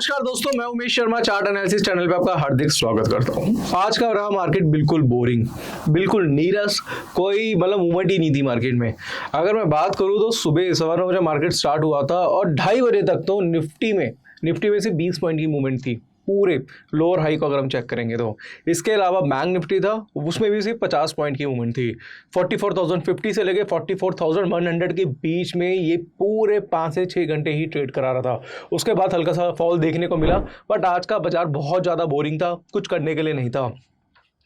नमस्कार दोस्तों, मैं Umesh Sharma chart analysis channel पे आपका हार्दिक स्वागत करता हूं। आज का रहा मार्केट बिल्कुल बोरिंग, बिल्कुल नीरस, कोई मूवमेंट ही नहीं थी मार्केट में। अगर मैं बात करूं तो सुबह सवार में मार्केट स्टार्ट हुआ था और 2:30 बजे तक तो निफ्टी में से 20 पॉइंट की मूवमेंट थी पूरे लोअर हाई को अगर हम चेक करेंगे तो। इसके अलावा बैंक निफ्टी था, उसमें भी सिर्फ 50 पॉइंट की मूवमेंट थी। 44,050 से लेके 44,100 के बीच में ये पूरे 5 से 6 घंटे ही ट्रेड करा रहा था। उसके बाद हल्का सा फॉल देखने को मिला, बट आज का बाजार बहुत ज़्यादा बोरिंग था, कुछ करने के लिए नहीं था।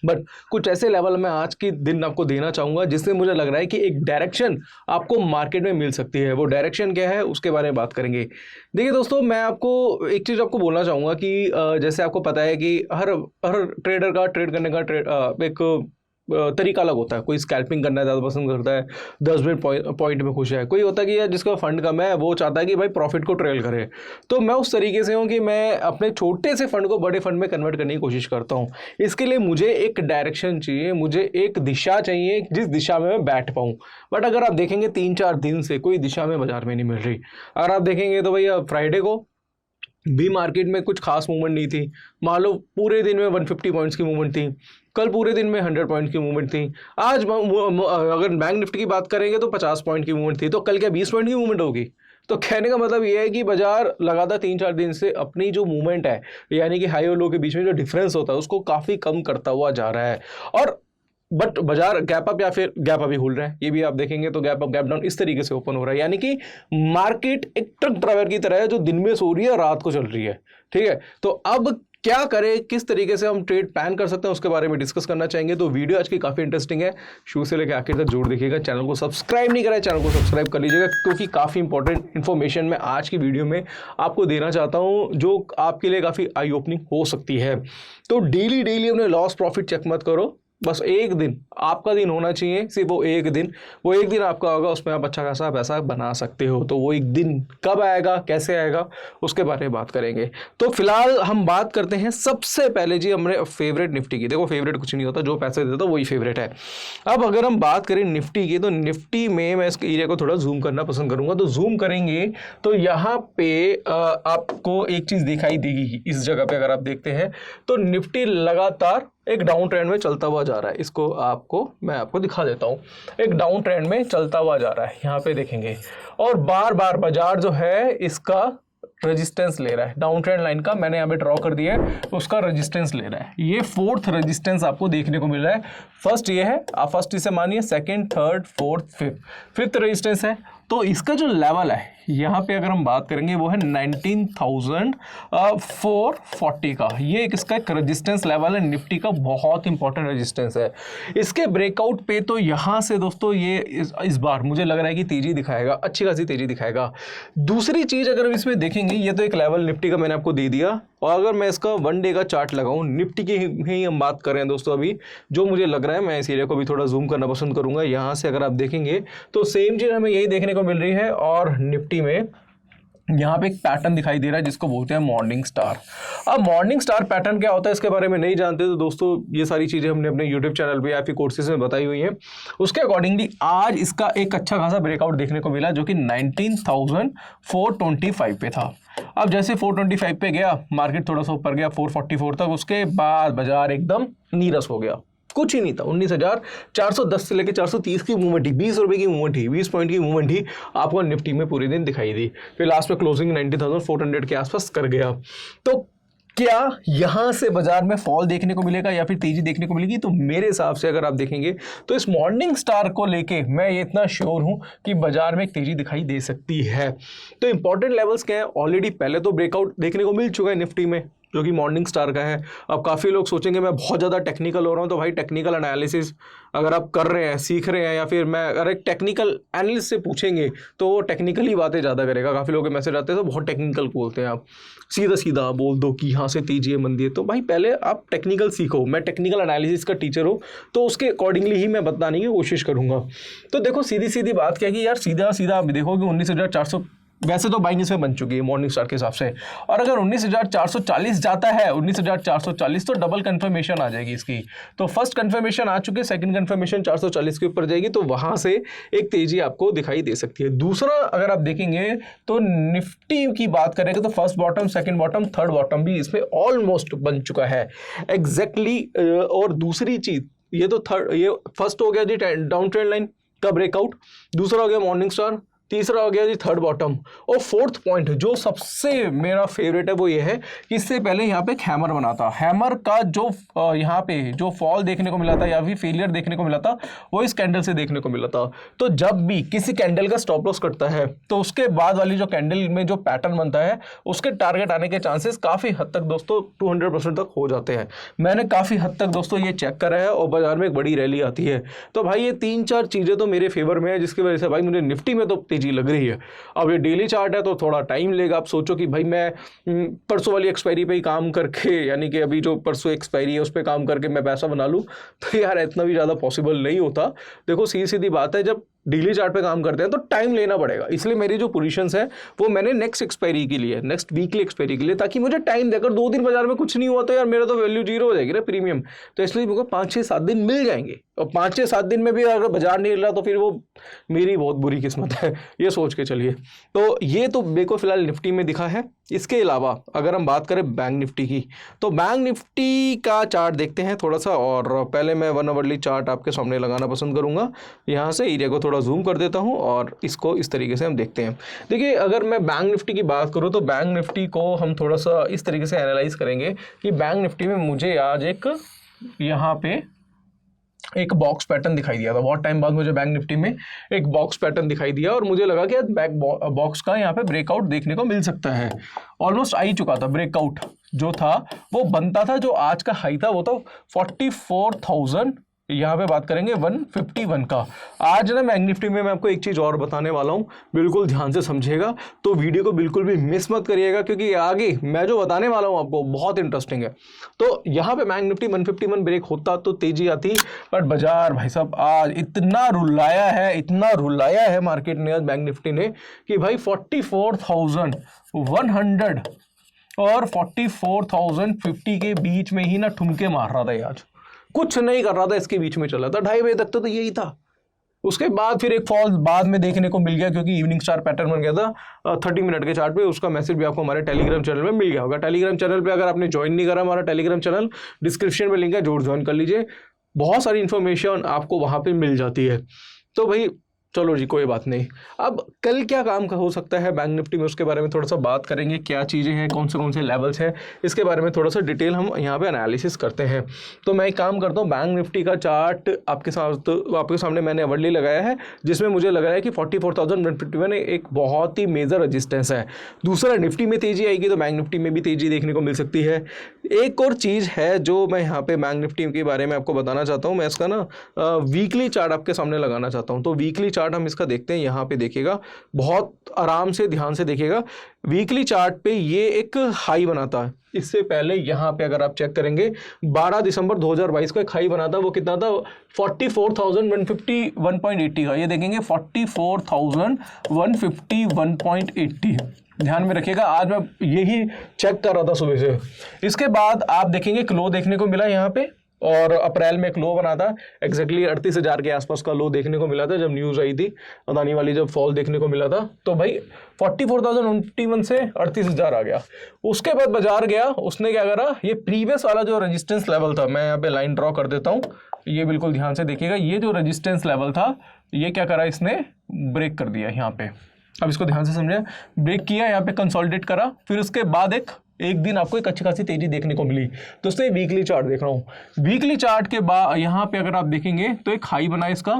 बट कुछ ऐसे लेवल में आज के दिन आपको देना चाहूँगा जिससे मुझे लग रहा है कि एक डायरेक्शन आपको मार्केट में मिल सकती है। वो डायरेक्शन क्या है उसके बारे में बात करेंगे। देखिए दोस्तों, मैं आपको एक चीज़ आपको बोलना चाहूँगा कि जैसे आपको पता है कि हर ट्रेडर का ट्रेड करने का एक तरीका अलग होता है। कोई स्कैल्पिंग करना ज़्यादा पसंद करता है, 10 मिनट पॉइंट में खुश है। कोई होता है कि यार जिसका फंड कम है वो चाहता है कि भाई प्रॉफिट को ट्रेल करे। तो मैं उस तरीके से हूँ कि मैं अपने छोटे से फंड को बड़े फंड में कन्वर्ट करने की कोशिश करता हूँ। इसके लिए मुझे एक डायरेक्शन चाहिए, मुझे एक दिशा चाहिए जिस दिशा में मैं बैठ पाऊँ। बट अगर आप देखेंगे 3-4 दिन से कोई दिशा में बाजार में नहीं मिल रही। अगर आप देखेंगे तो भैया फ्राइडे को भी मार्केट में कुछ खास मूवमेंट नहीं थी। मान लो पूरे दिन में 150 पॉइंट्स की मूवमेंट थी, कल पूरे दिन में 100 पॉइंट की मूवमेंट थी। आज अगर बैंक निफ्टी की बात करेंगे तो 50 पॉइंट की मूवमेंट थी, तो कल क्या 20 पॉइंट की मूवमेंट होगी? तो कहने का मतलब ये है कि बाजार लगातार 3-4 दिन से अपनी जो मूवमेंट है, यानी कि हाई और लो के बीच में जो डिफरेंस होता है उसको काफ़ी कम करता हुआ जा रहा है। और बट बाजार गैप अप या फिर गैप अप ही खुल रहा है, ये भी आप देखेंगे तो गैप अप गैप डाउन इस तरीके से ओपन हो रहा है। यानी कि मार्केट एक ट्रक ड्राइवर की तरह है जो दिन में सो रही है, रात को चल रही है। ठीक है, तो अब क्या करें, किस तरीके से हम ट्रेड प्लान कर सकते हैं उसके बारे में डिस्कस करना चाहेंगे। तो वीडियो आज की काफ़ी इंटरेस्टिंग है, शुरू से लेकर आखिर तक जरूर देखिएगा। चैनल को सब्सक्राइब नहीं करा है, चैनल को सब्सक्राइब कर लीजिएगा, क्योंकि काफ़ी इंपॉर्टेंट इन्फॉर्मेशन मैं आज की वीडियो में आपको देना चाहता हूँ जो आपके लिए काफ़ी आई ओपनिंग हो सकती है। तो डेली अपने लॉस प्रॉफिट चेक मत करो, बस एक दिन आपका दिन होना चाहिए, सिर्फ वो एक दिन आपका होगा, उसमें आप अच्छा खासा पैसा बना सकते हो। तो वो एक दिन कब आएगा, कैसे आएगा, उसके बारे में बात करेंगे। तो फिलहाल हम बात करते हैं सबसे पहले जी हमारे फेवरेट निफ्टी की। देखो फेवरेट कुछ नहीं होता, जो पैसे देता वही फेवरेट है। अब अगर हम बात करें निफ्टी की, तो निफ्टी में मैं इस एरिया को थोड़ा जूम करना पसंद करूंगा। तो जूम करेंगे तो यहाँ पे आपको एक चीज़ दिखाई देगी। इस जगह पे अगर आप देखते हैं तो निफ्टी लगातार एक डाउन ट्रेंड में चलता हुआ जा रहा है। इसको मैं आपको दिखा देता हूँ। एक डाउन ट्रेंड में चलता हुआ जा रहा है, यहाँ पे देखेंगे। और बार बार बाजार जो है इसका रेजिस्टेंस ले रहा है, डाउन ट्रेंड लाइन का मैंने यहाँ पे ड्रॉ कर दिया है, उसका रेजिस्टेंस ले रहा है। ये 4th रेजिस्टेंस आपको देखने को मिल रहा है। फर्स्ट ये है, आप फर्स्ट इसे मानिए, second, third, fourth, fifth resistance है। तो इसका जो लेवल है यहाँ पे अगर हम बात करेंगे वो है 19,440 का। ये इसका एक रेजिस्टेंस लेवल है, निफ्टी का बहुत इंपॉर्टेंट रेजिस्टेंस है। इसके ब्रेकआउट पे तो यहाँ से दोस्तों ये इस बार मुझे लग रहा है कि तेजी दिखाएगा, अच्छी खासी तेजी दिखाएगा। दूसरी चीज अगर हम इसमें देखेंगे, ये तो एक लेवल निफ्टी का मैंने आपको दे दिया। और अगर मैं इसका 1 डे का चार्ट लगाऊं, निफ्टी की ही हम बात कर रहे हैं दोस्तों, अभी जो मुझे लग रहा है, मैं इस एरिया को भी थोड़ा जूम करना पसंद करूंगा। यहाँ से अगर आप देखेंगे तो सेम चीज हमें यही देखने को मिल रही है। और निफ्टी में यहाँ पे एक पैटर्न दिखाई दे रहा है जिसको बोलते हैं मॉर्निंग स्टार। अब मॉर्निंग स्टार पैटर्न क्या होता है इसके बारे में नहीं जानते तो दोस्तों ये सारी चीज़ें हमने अपने यूट्यूब चैनल पे या फिर कोर्सेज में बताई हुई हैं। उसके अकॉर्डिंगली आज इसका एक अच्छा खासा ब्रेकआउट देखने को मिला जो कि 19,425 पे था। अब जैसे 425 पे गया, मार्केट थोड़ा सा ऊपर गया 444 तक, उसके बाद बाजार एकदम नीरस हो गया, कुछ ही नहीं था। 19,410 से लेकर 430 की मूवमेंट ही, 20 रुपए की मूवमेंट ही, 20 पॉइंट की मूवमेंट ही आपको निफ्टी में पूरे दिन दिखाई दी। फिर लास्ट में क्लोजिंग 90,400 के आसपास कर गया। तो क्या यहां से बाजार में फॉल देखने को मिलेगा या फिर तेजी देखने को मिलेगी? तो मेरे हिसाब से अगर आप देखेंगे तो इस मॉर्निंग स्टार को लेके मैं ये इतना श्योर हूं कि बाजार में एक तेजी दिखाई दे सकती है। तो इंपॉर्टेंट लेवल्स क्या है, ऑलरेडी पहले तो ब्रेकआउट देखने को मिल चुका है निफ्टी में जो कि मॉर्निंग स्टार का है। अब काफ़ी लोग सोचेंगे मैं बहुत ज़्यादा टेक्निकल हो रहा हूँ, तो भाई टेक्निकल एनालिसिस अगर आप कर रहे हैं, सीख रहे हैं, या फिर मैं अगर एक टेक्निकल एनालिस्ट से पूछेंगे तो वो टेक्निकल ही बातें ज़्यादा करेगा। काफ़ी लोग के मैसेज आते हैं तो बहुत टेक्निकल बोलते हैं, आप सीधा सीधा बोल दो कि यहाँ से तेजी है मंदी है। तो भाई पहले आप टेक्निकल सीखो, मैं टेक्निकल एनालिसिस का टीचर हूँ तो उसके अकॉर्डिंगली ही मैं बताने की कोशिश करूँगा। तो देखो सीधी सीधी बात क्या है कि यार सीधा सीधा आप देखोगे वैसे तो बाइंग इसमें बन चुकी है मॉर्निंग स्टार के हिसाब से, और अगर 19,440 जाता है 19,440 तो डबल कंफर्मेशन आ जाएगी इसकी। तो फर्स्ट कंफर्मेशन आ चुकी है, सेकंड कंफर्मेशन 440 के ऊपर जाएगी, तो वहां से एक तेजी आपको दिखाई दे सकती है। दूसरा अगर आप देखेंगे तो निफ्टी की बात करेंगे तो first bottom, second bottom, third bottom भी इसमें ऑलमोस्ट बन चुका है एग्जैक्टली। और दूसरी चीज ये फर्स्ट हो गया जी डाउन ट्रेंड लाइन का ब्रेकआउट, दूसरा हो गया मॉर्निंग स्टार, तीसरा हो गया जी थर्ड बॉटम, और फोर्थ पॉइंट जो सबसे मेरा फेवरेट है वो ये है कि इससे पहले यहाँ पे एक हैमर बना था। हैमर का जो यहाँ पे जो फॉल देखने को मिला था या फिर फेलियर देखने को मिला था वो इस कैंडल से देखने को मिला था। तो जब भी किसी कैंडल का स्टॉप लॉस कटता है तो उसके बाद वाली जो कैंडल में जो पैटर्न बनता है उसके टारगेट आने के चांसेस काफ़ी हद तक दोस्तों 200% तक हो जाते हैं। मैंने काफ़ी हद तक दोस्तों ये चेक करा है और बाजार में एक बड़ी रैली आती है। तो भाई ये 3-4 चीज़ें तो मेरे फेवर में है, जिसकी वजह से भाई मुझे निफ्टी में तो तेजी लग रही है। अब ये डेली चार्ट है तो थोड़ा टाइम लेगा। आप सोचो कि भाई मैं परसों वाली एक्सपायरी पे ही काम करके, यानी कि अभी जो परसों एक्सपायरी है उस पर काम करके मैं पैसा बना लूँ, तो यार इतना भी ज़्यादा पॉसिबल नहीं होता। देखो सीधी बात है, जब डेली चार्ट पे काम करते हैं तो टाइम लेना पड़ेगा। इसलिए मेरी जो पोजीशंस है वो मैंने नेक्स्ट एक्सपायरी के लिए, नेक्स्ट वीकली एक्सपायरी के लिए, ताकि मुझे टाइम देकर 2 दिन बाजार में कुछ नहीं हुआ तो यार मेरा तो वैल्यू जीरो हो जाएगी ना प्रीमियम। तो इसलिए मुझे 5-6-7 दिन मिल जाएंगे, और 5-6-7 दिन में भी अगर बाजार नहीं हिल रहा तो फिर वो मेरी बहुत बुरी किस्मत है, ये सोच के चलिए। तो ये तो मेरे को फिलहाल निफ्टी में दिखा है। इसके अलावा अगर हम बात करें बैंक निफ्टी की, तो बैंक निफ्टी का चार्ट देखते हैं थोड़ा सा, और पहले मैं 1 आवरली चार्ट आपके सामने लगाना पसंद करूंगा। यहाँ से एरिया को थोड़ा जूम कर देता हूँ और इसको इस तरीके से हम देखते हैं। देखिए अगर मैं बैंक निफ्टी की बात करूँ तो बैंक निफ्टी को हम थोड़ा सा इस तरीके से एनालाइज करेंगे कि बैंक निफ्टी में मुझे आज एक यहाँ पे एक बॉक्स पैटर्न दिखाई दिया था। बहुत टाइम बाद मुझे बैंक निफ्टी में एक बॉक्स पैटर्न दिखाई दिया और मुझे लगा कि बैक बॉक्स का यहाँ पे ब्रेकआउट देखने को मिल सकता है। ऑलमोस्ट आ ही चुका था, ब्रेकआउट जो था वो बनता था। जो आज का हाई था वो था 44,000, यहाँ पे बात करेंगे 151 का। आज ना बैंक निफ्टी में मैं आपको एक चीज़ और बताने वाला हूँ, बिल्कुल ध्यान से समझिएगा, तो वीडियो को बिल्कुल भी मिस मत करिएगा, क्योंकि आगे मैं जो बताने वाला हूँ आपको बहुत इंटरेस्टिंग है। तो यहाँ पे बैंक निफ्टी 151 ब्रेक होता तो तेजी आती, बट बाजार भाई साहब आज इतना रुलाया है मार्केट ने, आज बैंक निफ्टी ने, कि भाई 44,100 और 44,050 के बीच में ही ना ठुमके मार रहा था। आज कुछ नहीं कर रहा था, इसके बीच में चला था 2:30 बजे तक तो यही था। उसके बाद फिर एक फॉल बाद में देखने को मिल गया, क्योंकि इवनिंग स्टार पैटर्न बन गया था 30 मिनट के चार्ट पे। उसका मैसेज भी आपको हमारे टेलीग्राम चैनल में मिल गया होगा। टेलीग्राम चैनल पे अगर आपने ज्वाइन नहीं करा हमारा टेलीग्राम चैनल, डिस्क्रिप्शन में लिंक है, जरूर ज्वाइन कर लीजिए। बहुत सारी इंफॉर्मेशन आपको वहाँ पे मिल जाती है। तो भाई चलो जी, कोई बात नहीं। अब कल क्या काम का हो सकता है बैंक निफ्टी में, उसके बारे में थोड़ा सा बात करेंगे। क्या चीज़ें हैं, कौन से लेवल्स हैं, इसके बारे में थोड़ा सा डिटेल हम यहाँ पे एनालिसिस करते हैं। तो मैं एक काम करता हूँ, बैंक निफ्टी का चार्ट आपके सामने मैंने अवरली लगाया है, जिसमें मुझे लग रहा है कि 44,151 एक बहुत ही मेजर रजिस्टेंस है। दूसरा, निफ्टी में तेजी आएगी तो बैंक निफ्टी में भी तेजी देखने को मिल सकती है। एक और चीज़ है जो मैं यहाँ पे बैंक निफ्टी के बारे में आपको बताना चाहता हूँ, मैं इसका ना वीकली चार्ट आपके सामने लगाना चाहता हूँ। तो वीकली चार्ट हम इसका देखते हैं। यहाँ पे देखिएगा, बहुत आराम से ध्यान से देखिएगा। वीकली चार्ट पे ये एक हाई बनाता है। इससे पहले यहाँ पे अगर आप चेक करेंगे 12 दिसंबर 2022 को एक हाई बना था। वो कितना था? 44,151.80 का। ये देखेंगे 44,151.80। ध्यान में रखिएगा, आज मैं यही चेक कर रहा था सुबह से। इसके बाद आप देखेंगे क्लो देखने को मिला यहाँ पे, और अप्रैल में एक लो बना था एग्जैक्टली 38,000 के आसपास का लो देखने को मिला था जब न्यूज़ आई थी अदानी वाली, जब फॉल देखने को मिला था। तो भाई 44,051 से 38,000 आ गया। उसके बाद बाजार गया, उसने क्या करा, ये प्रीवियस वाला जो रेजिस्टेंस लेवल था, मैं यहाँ पे लाइन ड्रॉ कर देता हूँ, ये बिल्कुल ध्यान से देखिएगा। ये जो रेजिस्टेंस लेवल था, ये क्या करा, इसने ब्रेक कर दिया यहाँ पे। अब इसको ध्यान से समझे, ब्रेक किया, यहाँ पे कंसोलिडेट करा, फिर उसके बाद एक दिन आपको एक अच्छी खासी तेजी देखने को मिली। दोस्तों वीकली चार्ट देख रहा हूँ, वीकली चार्ट के बाद यहाँ पे अगर आप देखेंगे तो एक हाई बना इसका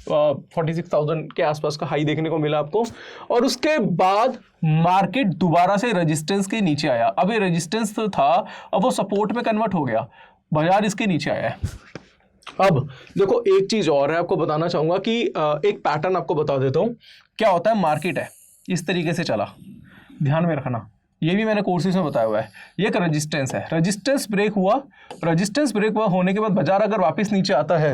46,000 के आसपास का हाई देखने को मिला आपको। और उसके बाद मार्केट दोबारा से रेजिस्टेंस के नीचे आया। अब ये रेजिस्टेंस तो था, अब वो सपोर्ट में कन्वर्ट हो गया, बाजार इसके नीचे आया है। अब देखो एक चीज और है, आपको बताना चाहूंगा कि एक पैटर्न आपको बता देता हूँ क्या होता है। मार्केट है इस तरीके से चला, ध्यान में रखना, ये भी मैंने कोर्सेज में बताया हुआ है। ये एक रेजिस्टेंस है, रेजिस्टेंस ब्रेक हुआ, रेजिस्टेंस ब्रेक हुआ होने के बाद बाजार अगर वापस नीचे आता है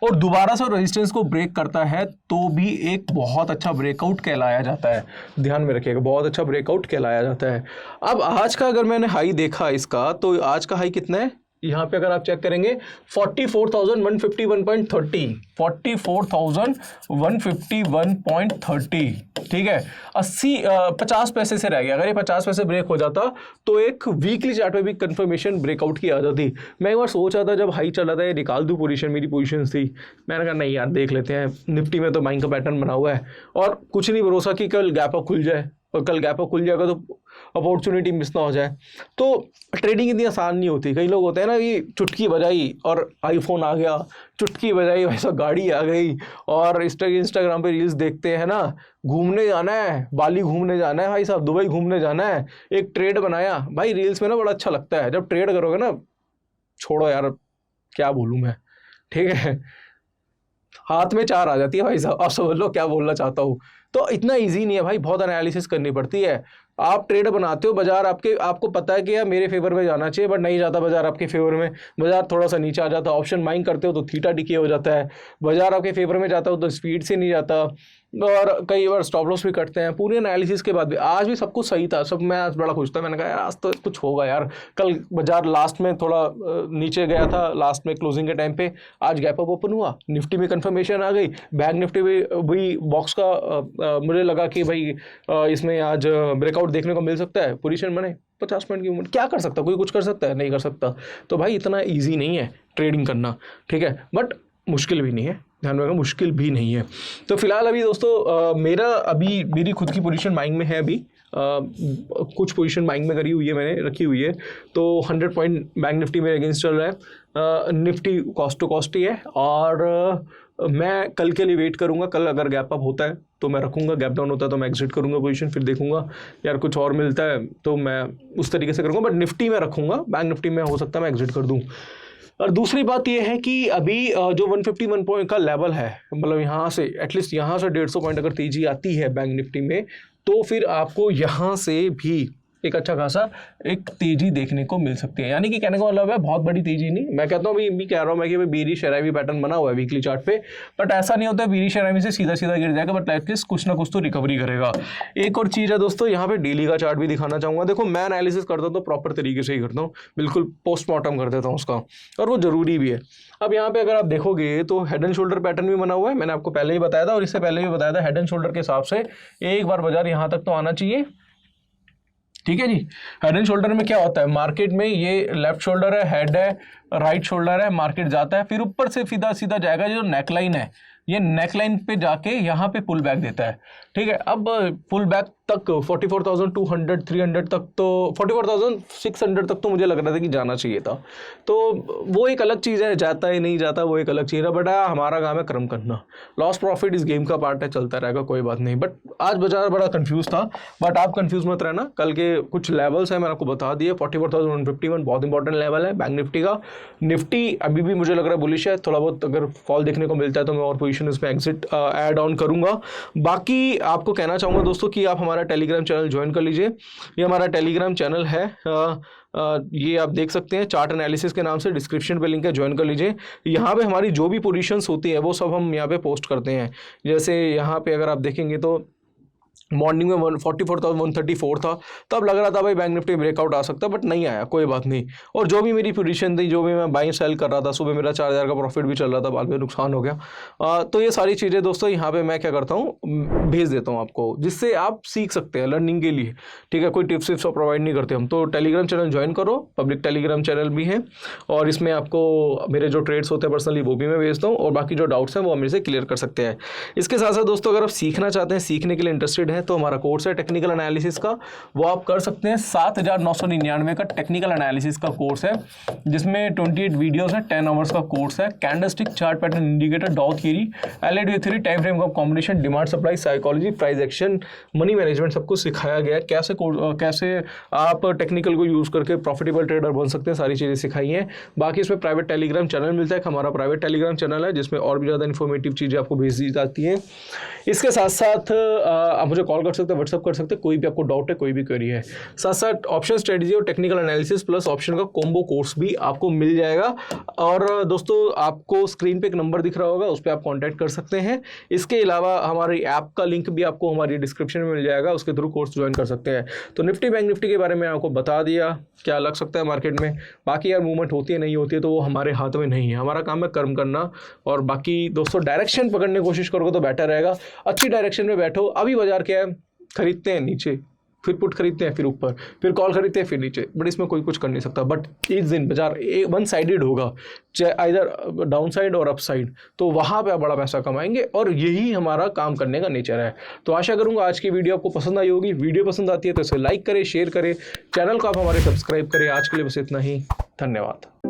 और दोबारा से रेजिस्टेंस को ब्रेक करता है तो भी एक बहुत अच्छा ब्रेकआउट कहलाया जाता है। ध्यान में रखिएगा, बहुत अच्छा ब्रेकआउट कहलाया जाता है। अब आज का अगर मैंने हाई देखा इसका, तो आज का हाई कितना है यहाँ पे अगर आप चेक करेंगे 44,151.30, 44,151.30, ठीक है। 50 पैसे से रह गया। अगर ये 50 पैसे ब्रेक हो जाता तो एक वीकली चार्ट पे भी कंफर्मेशन ब्रेकआउट की आ जाती। मैं एक बार सोच रहा था जब हाई चल रहा था ये निकाल दूं पोजीशन, मेरी पोजीशन थी, मैंने कहा नहीं यार देख लेते हैं, निफ्टी में तो बाइंग का पैटर्न बना हुआ है और कुछ नहीं भरोसा कि कल गैप अप खुल जाए, और कल गैप अप खुल जाएगा तो अपॉर्चुनिटी मिस ना हो जाए। तो ट्रेडिंग इतनी आसान नहीं होती। कई लोग होते हैं ना कि चुटकी बजाई और आईफोन आ गया, चुटकी बजाई वैसा गाड़ी आ गई, और इंस्टाग्राम पे रील्स देखते हैं ना, घूमने जाना है, बाली घूमने जाना है भाई साहब, दुबई घूमने जाना है, एक ट्रेड बनाया भाई। रील्स में ना बड़ा अच्छा लगता है, जब ट्रेड करोगे ना, छोड़ो यार क्या बोलूँ मैं, ठीक है, हाथ में 4 आ जाती है भाई साहब। आप समझ लो क्या बोलना चाहता हूँ। तो इतना इजी नहीं है भाई, बहुत एनालिसिस करनी पड़ती है। आप ट्रेड बनाते हो, बाजार आपको पता है कि यार मेरे फेवर में जाना चाहिए, बट नहीं जाता बाजार आपके फेवर में, बाजार थोड़ा सा नीचे आ जाता है। ऑप्शन बाइंग करते हो तो थीटा डिके हो जाता है, बाजार आपके फेवर में जाता हो तो स्पीड से नहीं जाता, और कई बार स्टॉप लॉस भी कटते हैं। पूरे एनालिसिस के बाद भी आज भी सब कुछ सही था, सब मैं आज बड़ा खुश था। मैंने कहा यार आज तो कुछ होगा यार। कल बाजार लास्ट में थोड़ा नीचे गया था, लास्ट में क्लोजिंग के टाइम पे, आज गैप अप ओपन हुआ, निफ्टी में कंफर्मेशन आ गई, बैंक निफ्टी भी बॉक्स का मुझे लगा कि भाई इसमें आज ब्रेकआउट देखने को मिल सकता है। पोजीशन बने 50 पॉइंट की मूवमेंट, क्या कर सकता, कोई कुछ कर सकता है, नहीं कर सकता। तो भाई इतना ईजी नहीं है ट्रेडिंग करना, ठीक है, बट मुश्किल भी नहीं है, ध्यान रखना, मुश्किल भी नहीं है। तो फिलहाल अभी दोस्तों मेरी खुद की पोजीशन बाइंग में है। अभी कुछ पोजीशन बाइंग में करी हुई है, मैंने रखी हुई है। तो 100 पॉइंट बैंक निफ्टी में अगेंस्ट चल रहा है। निफ्टी कॉस्ट टू कॉस्ट ही है, और मैं कल के लिए वेट करूंगा। कल अगर गैप अप होता है तो मैं रखूंगा, गैप डाउन होता है तो मैं एग्जिट करूंगा पोजीशन, फिर देखूंगा यार कुछ और मिलता है तो मैं उस तरीके से करूंगा। बट निफ्टी में रखूंगा, बैंक निफ्टी में हो सकता है मैं एग्जिट कर दूं। और दूसरी बात यह है कि अभी जो 151 पॉइंट का लेवल है, मतलब यहाँ से एटलीस्ट यहाँ से 150 पॉइंट अगर तेजी आती है बैंक निफ्टी में, तो फिर आपको यहाँ से भी एक अच्छा खासा एक तेजी देखने को मिल सकती है। यानी कि कहने का मतलब है बहुत बड़ी तेजी नहीं, मैं कहता हूँ भी कह रहा हूँ मैं कि बीरी शराबी पैटर्न बना हुआ है वीकली चार्ट पे, बट ऐसा नहीं होता है बीरी शराबी से सीधा सीधा गिर जाएगा, बट एटलीस्ट कुछ ना कुछ तो रिकवरी करेगा। एक और चीज़ है दोस्तों, यहाँ पे डेली का चार्ट भी दिखाना चाहूँगा। देखो मैं एनालिसिस करता हूँ तो प्रॉपर तरीके से ही करता हूँ, बिल्कुल पोस्टमार्टम कर देता हूँ उसका, और वो जरूरी भी है। अब यहाँ पे अगर आप देखोगे तो हेड एंड शोल्डर पैटर्न भी बना हुआ है, मैंने आपको पहले ही बताया था, और इससे पहले भी बताया था। हेड एंड शोल्डर के हिसाब से एक बार बाजार यहाँ तक तो आना चाहिए, ठीक है जी। हेड एंड शोल्डर में क्या होता है, मार्केट में ये लेफ्ट शोल्डर है, हेड है, राइट शोल्डर है, मार्केट जाता है, फिर ऊपर से सीधा सीधा जाएगा। जो नेकलाइन है, ये नेकलाइन पे जाके यहाँ पे पुल बैक देता है, ठीक है। अब पुल बैक तक 44,200 300 तक, तो 44,600 तक तो मुझे लग रहा था कि जाना चाहिए था। तो वो एक अलग चीज़ है, जाता है नहीं जाता वो एक अलग चीज़ है, बट हमारा काम है क्रम करना। लॉस प्रॉफिट इस गेम का पार्ट है, चलता रहेगा, कोई बात नहीं। बट आज बाजार बड़ा कंफ्यूज था, बट आप कंफ्यूज मत रहना। कल के कुछ लेवल्स हैं मैंने आपको बता दिए। 44,151 बहुत इंपॉर्टेंट लेवल है बैंक निफ्टी का। निफ्टी अभी भी मुझे लग रहा है बुलिश है, थोड़ा बहुत अगर फॉल देखने को मिलता है तो मैं और पोजीशन इसमें एग्जिट ऐड ऑन करूंगा। बाकी आपको कहना चाहूँगा दोस्तों कि आप हमारा टेलीग्राम चैनल ज्वाइन कर लीजिए। ये हमारा टेलीग्राम चैनल है, ये आप देख सकते हैं चार्ट एनालिसिस के नाम से, डिस्क्रिप्शन पे लिंक है, ज्वाइन कर लीजिए। यहाँ पे हमारी जो भी पोजीशंस होती है वो सब हम यहाँ पे पोस्ट करते हैं। जैसे यहाँ पे अगर आप देखेंगे तो मॉर्निंग में 44,134 था, तब लग रहा था भाई बैंक निफ्टी ब्रेकआउट आ सकता है, बट नहीं आया, कोई बात नहीं। और जो भी मेरी पोजीशन थी, जो भी मैं बाइंग सेल कर रहा था, सुबह मेरा 4,000 का प्रॉफिट भी चल रहा था, बाद में नुकसान हो गया। तो ये सारी चीज़ें दोस्तों यहाँ पे मैं क्या करता हूँ, भेज देता हूँ आपको, जिससे आप सीख सकते हैं लर्निंग के लिए, ठीक है। कोई टिप्स विप्स प्रोवाइड नहीं करते हम। तो टेलीग्राम चैनल ज्वाइन करो, पब्लिक टेलीग्राम चैनल भी है, और इसमें आपको मेरे जो ट्रेड्स होते हैं पर्सनली वो भी मैं भेजता हूँ, और बाकी जो डाउट्स हैं वो मेरे से क्लियर कर सकते हैं। इसके साथ साथ दोस्तों अगर आप सीखना चाहते हैं, सीखने के लिए इंटरेस्टेड हैं, तो हमारा कोर्स है टेक्निकल एनालिसिस का, वो आप कर सकते हैं। 7,999 का टेक्निकल एनालिसिस का कोर्स है, जिसमें 28 वीडियोस है, 10 आवर्स का कोर्स है। Candlestick, chart pattern, indicator, Dow theory, LED theory, time frame का combination, demand supply, psychology, price action, money management, सब कुछ सिखाया गया है। कैसे आप टेक्निकल को यूज करके प्रॉफिटेबल ट्रेडर बन सकते हैं, सारी चीजें सिखाई हैं। बाकी इसमें प्राइवेट टेलीग्राम चैनल मिलता है, हमारा प्राइवेट टेलीग्राम चैनल है, जिसमें और भी ज़्यादा इन्फॉर्मेटिव चीज़ें आपको भेज दी जाती हैं। इसके साथ साथ आप मुझे कॉल कर सकते हैं, व्हाट्सअप कर सकते हैं, कोई भी आपको डाउट है, कोई भी क्वेरी है। साथ साथ ऑप्शन स्ट्रेटजी और टेक्निकल एनालिसिस प्लस ऑप्शन का कॉम्बो कोर्स भी आपको मिल जाएगा। और दोस्तों आपको स्क्रीन पे एक नंबर दिख रहा होगा, उस पर आप कॉन्टैक्ट कर सकते हैं। इसके अलावा हमारी ऐप का लिंक भी आपको हमारी डिस्क्रिप्शन में मिल जाएगा, उसके थ्रू कोर्स ज्वाइन कर सकते हैं। तो निफ्टी बैंक निफ्टी के बारे में आपको बता दिया क्या लग सकता है मार्केट में। बाकी यार मूवमेंट होती है नहीं होती है तो वो हमारे हाथ में नहीं है, हमारा काम है कर्म करना। और बाकी दोस्तों डायरेक्शन पकड़ने की कोशिश करोगे तो बेटर रहेगा। अच्छी डायरेक्शन में बैठो। अभी बाजार क्या है, खरीदते हैं नीचे, फिर पुट खरीदते हैं, फिर ऊपर, फिर कॉल खरीदते हैं, फिर नीचे, बट इसमें कोई कुछ कर नहीं सकता। बट इस दिन बाजार वन साइडेड होगा, चाहे इधर डाउन साइड और अप साइड, तो वहाँ पे आप बड़ा पैसा कमाएंगे और यही हमारा काम करने का नेचर है। तो आशा करूँगा आज की वीडियो आपको पसंद आई होगी। वीडियो पसंद आती है तो इसे लाइक करें, शेयर करें, चैनल को आप हमारे सब्सक्राइब करें। आज के लिए बस इतना ही, धन्यवाद।